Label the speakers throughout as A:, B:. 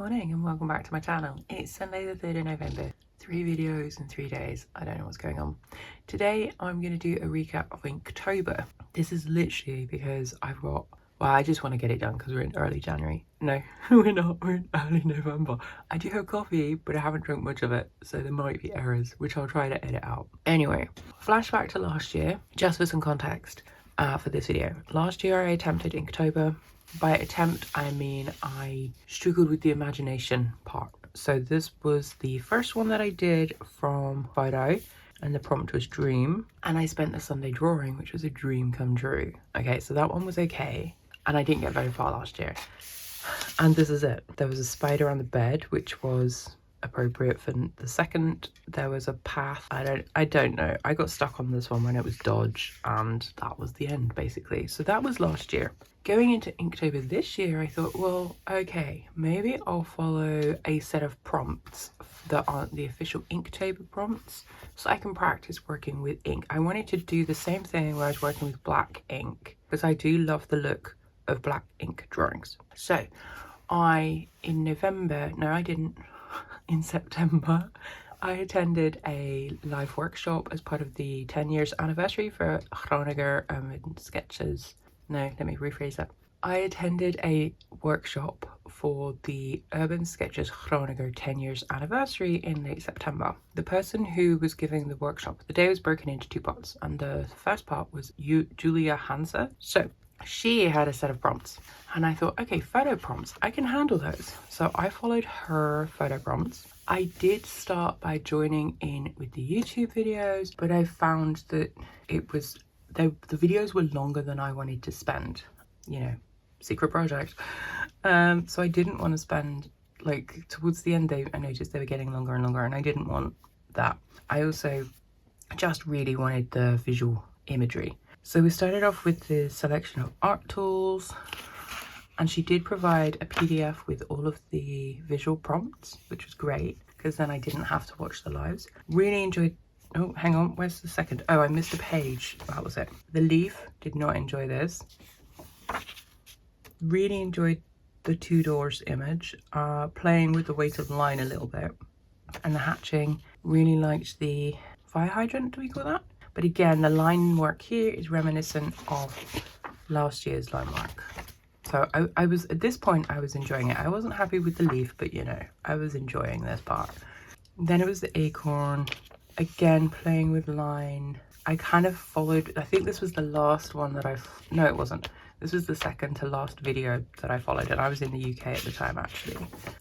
A: morning and welcome back to my channel. It's Sunday the 3rd of November. 3 videos in 3 days. I don't know what's going on. Today I'm going to do a recap of Inktober. This is literally because I've got, well, I just want to get it done because we're in early January. No, we're not. We're in early November. I do have coffee, but I haven't drunk much of it, so there might be errors, which I'll try to edit out. Anyway, flashback to last year, just for some context for this video. Last year I attempted Inktober. By attempt, I mean I struggled with the imagination part. So this was the first one that I did from photo, and the prompt was dream. And I spent the Sunday drawing, which was a dream come true. Okay, so that one was okay. And I didn't get very far last year. And this is it. There was a spider on the bed, which was appropriate for the second. There was a path. I don't know. I got stuck on this one when it was dodge, and that was the end basically. So that was last year. Going into Inktober this year, I thought, well, okay, maybe I'll follow a set of prompts that aren't the official Inktober prompts, so I can practice working with ink. I wanted to do the same thing where I was working with black ink, because I do love the look of black ink drawings. So in September, I attended a live workshop as part of the 10 years anniversary for Groninger sketches. No, let me rephrase that. I attended a workshop for the Urban Sketches Groninger 10 years anniversary in late September. The person who was giving the workshop, the day was broken into 2 parts, and the first part was Julia Henze. So she had a set of prompts, and I thought, okay, photo prompts, I can handle those. So I followed her photo prompts. I did start by joining in with the YouTube videos, but I found that it was the videos were longer than I wanted to spend, you know, secret project. So I didn't want to spend, like, towards the end I noticed they were getting longer and longer, and I didn't want that. I also just really wanted the visual imagery. So we started off with the selection of art tools, and she did provide a PDF with all of the visual prompts, which was great because then I didn't have to watch the lives. Really enjoyed. Oh, hang on, where's the second? Oh, I missed a page. That was it. The leaf, did not enjoy this. Really enjoyed the 2 doors image, playing with the weight of line a little bit. And the hatching, really liked the fire hydrant, do we call that? But again, the line work here is reminiscent of last year's line work. So I was, at this point, I was enjoying it. I wasn't happy with the leaf, but you know, I was enjoying this part. Then it was the acorn. Again, playing with line. I kind of followed, I think this was the last one that no, it wasn't. This was the second to last video that I followed, and I was in the UK at the time actually.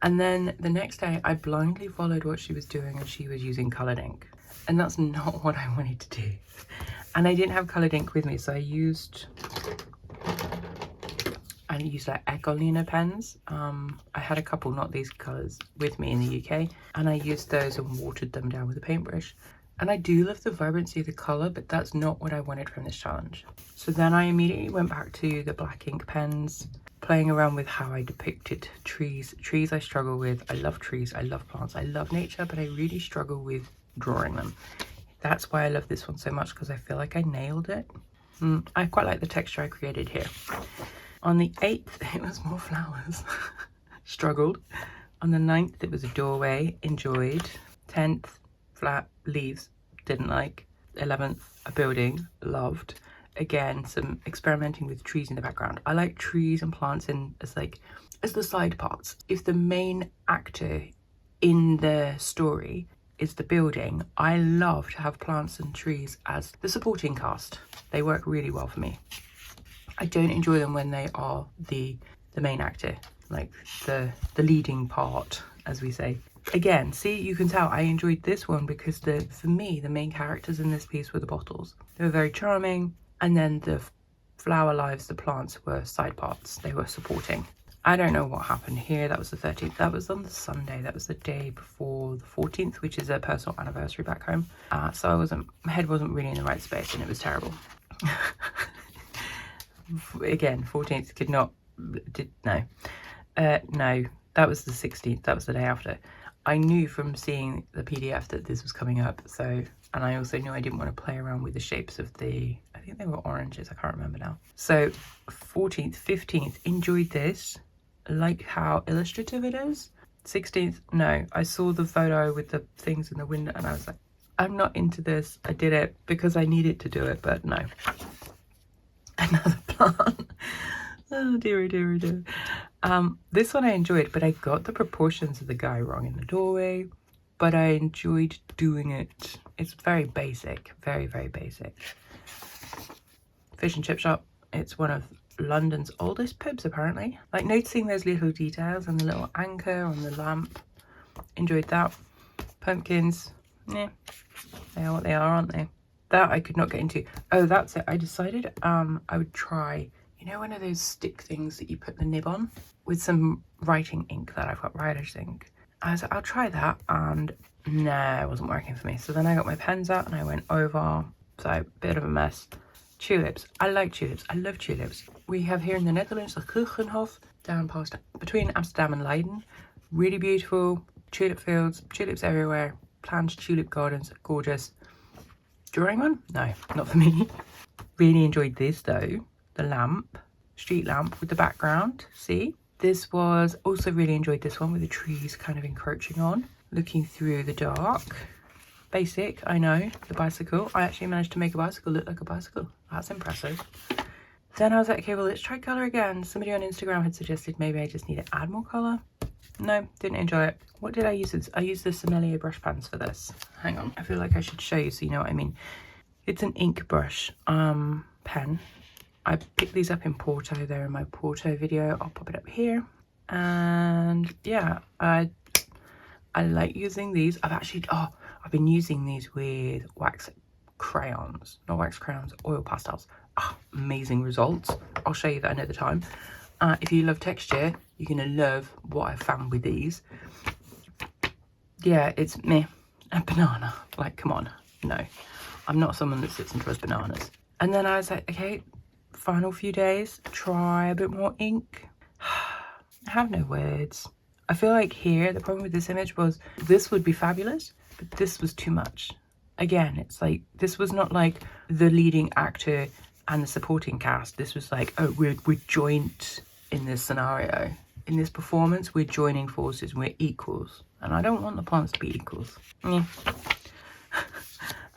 A: And then the next day I blindly followed what she was doing, and she was using coloured ink. And that's not what I wanted to do. And I didn't have coloured ink with me, so I used like Echolina pens. I had a couple, not these colours, with me in the UK, and I used those and watered them down with a paintbrush. And I do love the vibrancy of the colour, but that's not what I wanted from this challenge. So then I immediately went back to the black ink pens, playing around with how I depicted trees. Trees I struggle with. I love trees, I love plants, I love nature, but I really struggle with drawing them. That's why I love this one so much, because I feel like I nailed it. I quite like the texture I created here. On the 8th, it was more flowers. Struggled. On the 9th, it was a doorway. Enjoyed. 10th, flat leaves. Didn't like. 11th, a building. Loved. Again, some experimenting with trees in the background. I like trees and plants as the side parts. If the main actor in the story is the building, I love to have plants and trees as the supporting cast. They work really well for me. I don't enjoy them when they are the main actor, like the leading part, as we say. Again, see, you can tell I enjoyed this one because for me, the main characters in this piece were the bottles. They were very charming, and then the flower lives, the plants, were side parts. They were supporting. I don't know what happened here. That was the 13th. That was on the Sunday. That was the day before the 14th, which is a personal anniversary back home. So my head wasn't really in the right space, and it was terrible. Again, 14th no, that was the 16th. That was the day after. I knew from seeing the PDF that this was coming up, so, and I also knew I didn't want to play around with the shapes of I think they were oranges, I can't remember now. So 14th, 15th, enjoyed this. Like how illustrative it is. 16th, no. I saw the photo with the things in the window and I was like, I'm not into this. I did it because I needed to do it, but no. Another plant. Oh dear, dear, dear. This one I enjoyed, but I got the proportions of the guy wrong in the doorway, but I enjoyed doing it. It's very basic, very, very basic. Fish and chip shop. It's one of London's oldest pubs, apparently. Like noticing those little details and the little anchor on the lamp. Enjoyed that. Pumpkins. Yeah, they are what they are, aren't they? That I could not get into. Oh, that's it. I decided I would try, you know, one of those stick things that you put the nib on with some writing ink that I've got, writer's ink. I was like, I'll try that, and no, it wasn't working for me. So then I got my pens out and I went over. So bit of a mess. Tulips. I like tulips. I love tulips. We have here in the Netherlands the Keukenhof down past between Amsterdam and Leiden. Really beautiful tulip fields, tulips everywhere, planned tulip gardens, gorgeous. Drawing one? No, not for me. Really enjoyed this though. The lamp, street lamp with the background. See? This was also really enjoyed this one with the trees kind of encroaching on, looking through the dark. Basic, I know. The bicycle. I actually managed to make a bicycle look like a bicycle. That's impressive. Then I was like, okay, well, let's try colour again. Somebody on Instagram had suggested maybe I just need to add more colour. No, didn't enjoy it. What did I use? I used the Sommelier brush pens for this. Hang on, I feel like I should show you so you know what I mean. It's an ink brush pen. I picked these up in Porto. They're in my Porto video. I'll pop it up here. And yeah, I like using these. I've been using these with wax crayons, not wax crayons, oil pastels. Amazing results. I'll show you that another time. If you love texture, you're gonna love what I found with these. Yeah, it's meh, a banana. Like, come on, no, I'm not someone that sits and draws bananas. And then I was like, okay, final few days, try a bit more ink. I have no words. I feel like here, the problem with this image was this would be fabulous, but this was too much. Again, it's like, this was not like the leading actor and the supporting cast. This was like, oh, we're joint in this scenario. In this performance, we're joining forces, we're equals. And I don't want the plants to be equals. Yeah.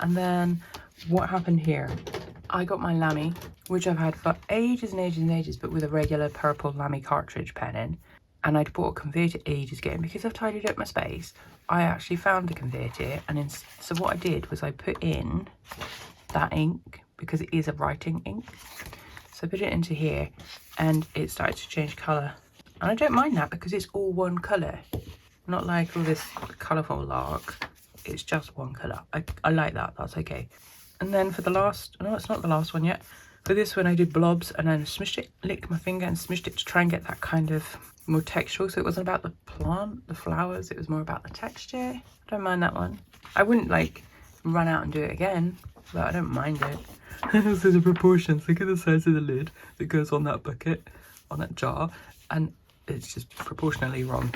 A: And then what happened here? I got my Lamy, which I've had for ages and ages and ages, but with a regular purple Lamy cartridge pen in. And I'd bought a converter ages ago, and because I've tidied up my space, I actually found the converter. And so what I did was I put in that ink, because it is a writing ink. So I put it into here, and it started to change colour. And I don't mind that because it's all one colour. Not like all this colourful lark. It's just one colour. I like that, that's okay. And then for the last, no, it's not the last one yet. For this one, I did blobs and then smushed it, licked my finger and smushed it to try and get that kind of more textural. So it wasn't about the plant, the flowers, it was more about the texture. I don't mind that one. I wouldn't like run out and do it again, but I don't mind it. So the proportions, look at the size of the lid that goes on that bucket, on that jar, and it's just proportionally wrong.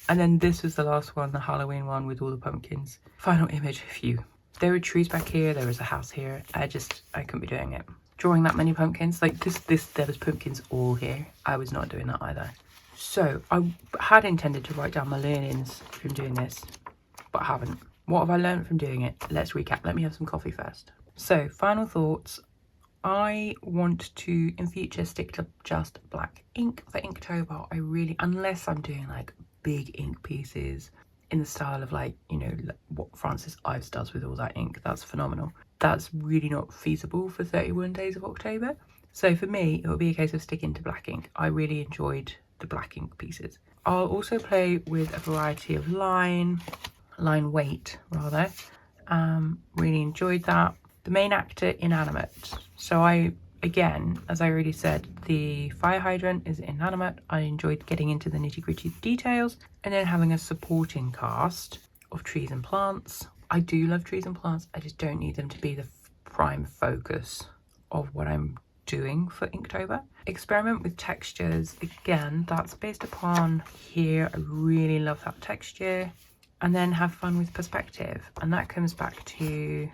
A: And then this was the last one, the Halloween one with all the pumpkins. Final image, phew. There were trees back here, there was a house here. I couldn't be doing it. Drawing that many pumpkins, like there was pumpkins all here. I was not doing that either. So I had intended to write down my learnings from doing this, but I haven't. What have I learned from doing it? Let's recap. Let me have some coffee first. So final thoughts. I want to in future stick to just black ink for Inktober. I really, unless I'm doing like big ink pieces in the style of like, you know, what Francis Ives does with all that ink, that's phenomenal. That's really not feasible for 31 days of October. So for me, it will be a case of sticking to black ink. I really enjoyed the black ink pieces. I'll also play with a variety of line weight rather. Really enjoyed that. The main actor, inanimate. So again, as I already said, the fire hydrant is inanimate. I enjoyed getting into the nitty-gritty details and then having a supporting cast of trees and plants. I do love trees and plants. I just don't need them to be the prime focus of what I'm doing for Inktober. Experiment with textures. Again, that's based upon here. I really love that texture. And then have fun with perspective. And that comes back to,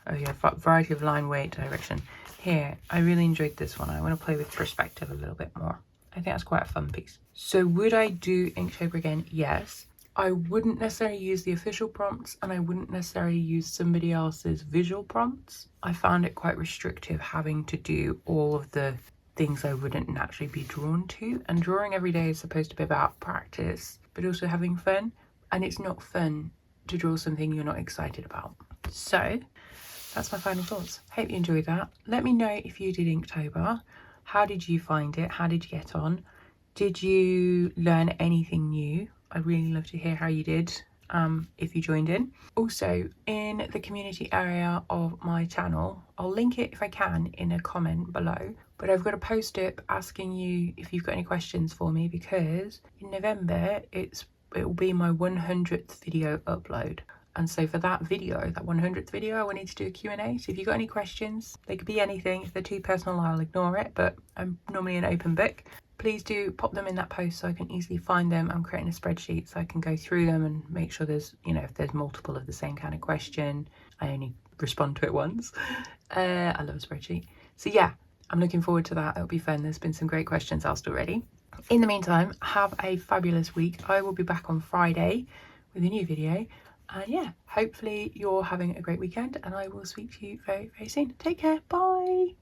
A: oh yeah, variety of line, weight, direction. Here, I really enjoyed this one. I want to play with perspective a little bit more. I think that's quite a fun piece. So would I do Inktober again? Yes. I wouldn't necessarily use the official prompts, and I wouldn't necessarily use somebody else's visual prompts. I found it quite restrictive having to do all of the things I wouldn't naturally be drawn to, and drawing every day is supposed to be about practice but also having fun, and it's not fun to draw something you're not excited about. So that's my final thoughts. Hope you enjoyed that. Let me know if you did Inktober. How did you find it? How did you get on? Did you learn anything new? I'd really love to hear how you did if you joined in. Also, in the community area of my channel, I'll link it if I can in a comment below, but I've got a post up asking you if you've got any questions for me, because in November it will be my 100th video upload. And so for that video, that 100th video, I wanted to do a Q&A. So if you've got any questions, they could be anything. If they're too personal, I'll ignore it, but I'm normally an open book. Please do pop them in that post so I can easily find them. I'm creating a spreadsheet so I can go through them and make sure there's, you know, if there's multiple of the same kind of question, I only respond to it once. I love a spreadsheet. So yeah, I'm looking forward to that. It'll be fun. There's been some great questions asked already. In the meantime, have a fabulous week. I will be back on Friday with a new video. And yeah, hopefully you're having a great weekend, and I will speak to you very, very soon. Take care. Bye.